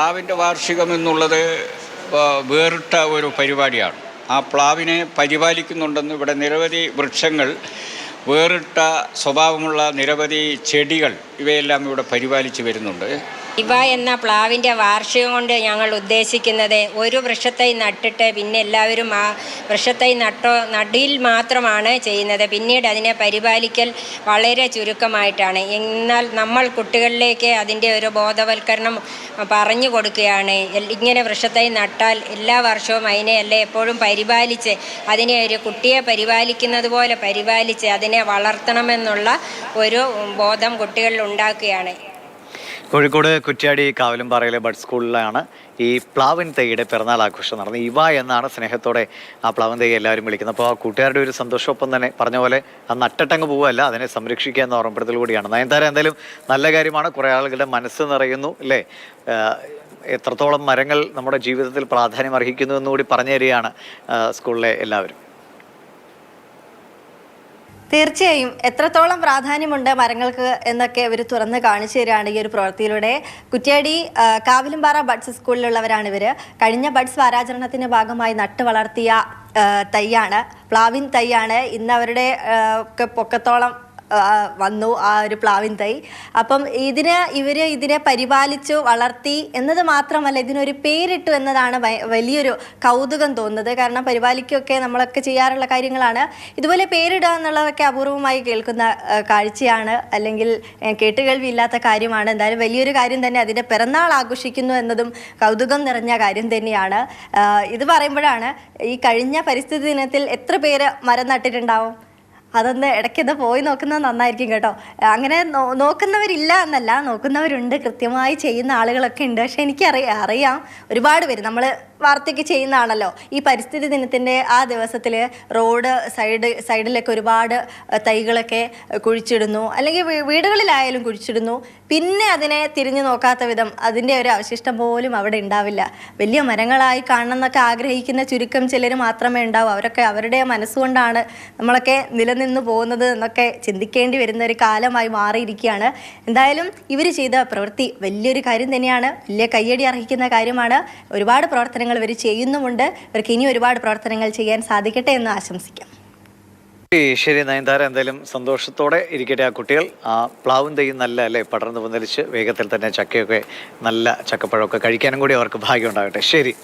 പ്ലാവിൻ്റെ വാർഷികം എന്നുള്ളത് വേറിട്ട ഒരു പരിപാടിയാണ്. ആ പ്ലാവിനെ പരിപാലിക്കുന്നുണ്ടെന്ന് ഇവിടെ നിരവധി വൃക്ഷങ്ങൾ, വേറിട്ട സ്വഭാവമുള്ള നിരവധി ചെടികൾ ഇവയെല്ലാം ഇവിടെ പരിപാലിച്ച് വരുന്നുണ്ട്. ഇവ എന്ന പ്ലാവിൻ്റെ വാർഷികം കൊണ്ട് ഞങ്ങൾ ഉദ്ദേശിക്കുന്നത് ഒരു വൃക്ഷത്തൈ നട്ടിട്ട് പിന്നെ എല്ലാവരും ആ വൃക്ഷത്തൈ നടിയിൽ മാത്രമാണ് ചെയ്യുന്നത്. പിന്നീട് അതിനെ പരിപാലിക്കൽ വളരെ ചുരുക്കമായിട്ടാണ്. എന്നാൽ നമ്മൾ കുട്ടികളിലേക്ക് അതിൻ്റെ ഒരു ബോധവൽക്കരണം പറഞ്ഞു കൊടുക്കുകയാണ്. ഇങ്ങനെ വൃക്ഷത്തൈ നട്ടാൽ എല്ലാ വർഷവും അതിനെ എപ്പോഴും പരിപാലിച്ച് അതിനെ ഒരു കുട്ടിയെ പരിപാലിക്കുന്നത് പോലെ പരിപാലിച്ച് അതിനെ വളർത്തണമെന്നുള്ള ഒരു ബോധം കുട്ടികളിൽ ഉണ്ടാക്കുകയാണ്. കോഴിക്കോട് കുറ്റ്യാടി കാവിലുംപാറയിലെ ബഡ് സ്കൂളിലാണ് ഈ പ്ലാവിൻ തൈയുടെ പിറന്നാൾ ആഘോഷം നടന്നത്. ഇവ എന്നാണ് സ്നേഹത്തോടെ ആ പ്ലാവിൻ തൈ എല്ലാവരും വിളിക്കുന്നത്. അപ്പോൾ ആ കൂട്ടുകാരുടെ ഒരു സന്തോഷമൊപ്പം തന്നെ പറഞ്ഞ പോലെ ആ നട്ടട്ടങ്ങ് പോവല്ല, അതിനെ സംരക്ഷിക്കുക എന്ന ഓർമ്മപ്പെടുത്തൽ കൂടിയാണ്. നയൻതാര, എന്തായാലും നല്ല കാര്യമാണ്. കുറേ ആളുകളുടെ മനസ്സ് നിറയുന്നു അല്ലേ? എത്രത്തോളം മരങ്ങൾ നമ്മുടെ ജീവിതത്തിൽ പ്രാധാന്യം അർഹിക്കുന്നു എന്നുകൂടി പറഞ്ഞു തരികയാണ് സ്കൂളിലെ എല്ലാവരും. തീർച്ചയായും എത്രത്തോളം പ്രാധാന്യമുണ്ട് മരങ്ങൾക്ക് എന്നൊക്കെ അവർ തുറന്ന് കാണിച്ചു തരികയാണ് ഈ ഒരു പ്രവൃത്തിയിലൂടെ. കുറ്റ്യാടി കാവിലുംപാറ ബഡ്സ് സ്കൂളിലുള്ളവരാണ് ഇവർ. കഴിഞ്ഞ ബഡ്സ് വാരാചരണത്തിൻ്റെ ഭാഗമായി നട്ട് വളർത്തിയ തൈയാണ്, പ്ലാവിൻ തൈയാണ്. ഇന്ന് അവരുടെ ഒക്കെ പൊക്കത്തോളം വന്നു ആ ഒരു പ്ലാവിൻ തൈ. അപ്പം ഇവർ ഇതിനെ പരിപാലിച്ചു വളർത്തി എന്നത് മാത്രമല്ല, ഇതിനൊരു പേരിട്ടു എന്നതാണ് വലിയൊരു കൗതുകം തോന്നുന്നത്. കാരണം പരിപാലിക്കുകയൊക്കെ നമ്മളൊക്കെ ചെയ്യാറുള്ള കാര്യങ്ങളാണ്. ഇതുപോലെ പേരിടുക എന്നുള്ളതൊക്കെ അപൂർവമായി കേൾക്കുന്ന കാഴ്ചയാണ്, അല്ലെങ്കിൽ കേട്ടുകേൾവിയില്ലാത്ത കാര്യമാണ്. എന്തായാലും വലിയൊരു കാര്യം തന്നെ. അതിൻ്റെ പിറന്നാൾ ആഘോഷിക്കുന്നു എന്നതും കൗതുകം നിറഞ്ഞ കാര്യം തന്നെയാണ്. ഇത് പറയുമ്പോഴാണ് ഈ കഴിഞ്ഞ പരിസ്ഥിതി ദിനത്തിൽ എത്ര പേര് മരം നട്ടിട്ടുണ്ടാവും? അതൊന്ന് ഇടയ്ക്കൊന്ന് പോയി നോക്കുന്നത് നന്നായിരിക്കും കേട്ടോ. അങ്ങനെ നോക്കുന്നവരില്ല എന്നല്ല, നോക്കുന്നവരുണ്ട്, കൃത്യമായി ചെയ്യുന്ന ആളുകളൊക്കെ ഉണ്ട്. പക്ഷെ എനിക്കറിയാം ഒരുപാട് പേര്, നമ്മൾ വാർത്തയ്ക്ക് ചെയ്യുന്നതാണല്ലോ, ഈ പരിസ്ഥിതി ദിനത്തിൻ്റെ ആ ദിവസത്തിൽ റോഡ് സൈഡിലൊക്കെ ഒരുപാട് തൈകളൊക്കെ കുഴിച്ചിടുന്നു, അല്ലെങ്കിൽ വീടുകളിലായാലും കുഴിച്ചിടുന്നു. പിന്നെ അതിനെ തിരിഞ്ഞു നോക്കാത്ത വിധം അതിൻ്റെ ഒരു അവശിഷ്ടം പോലും അവിടെ ഉണ്ടാവില്ല. വലിയ മരങ്ങളായി കാണണമെന്നൊക്കെ ആഗ്രഹിക്കുന്ന ചുരുക്കം ചിലർ മാത്രമേ ഉണ്ടാവൂ. അവരൊക്കെ അവരുടെ മനസ്സുകൊണ്ടാണ് നമ്മളൊക്കെ നിലനിന്ന് പോകുന്നത് എന്നൊക്കെ ചിന്തിക്കേണ്ടി വരുന്ന ഒരു കാലമായി മാറിയിരിക്കുകയാണ്. എന്തായാലും ഇവർ ചെയ്ത പ്രവൃത്തി വലിയൊരു കാര്യം തന്നെയാണ്, വലിയ കയ്യടി അർഹിക്കുന്ന കാര്യമാണ്. ഒരുപാട് പ്രവർത്തനങ്ങൾ ഇവർ ചെയ്യുന്നുമുണ്ട്. ഇവർക്ക് ഇനി ഒരുപാട് പ്രവർത്തനങ്ങൾ ചെയ്യാൻ സാധിക്കട്ടെ എന്ന് ആശംസിക്കാം. ശരി നയൻതാര, എന്തായാലും സന്തോഷത്തോടെ ഇരിക്കട്ടെ. ആ കുട്ടികൾ ആ പ്ലാവും തൈ നല്ല അല്ലേ പടർന്ന് വന്നിരിച്ച് വേഗത്തിൽ തന്നെ ചക്കയൊക്കെ നല്ല ചക്കപ്പഴമൊക്കെ കഴിക്കാനും കൂടി അവർക്ക് ഭാഗ്യം ഉണ്ടാകട്ടെ. ശരി.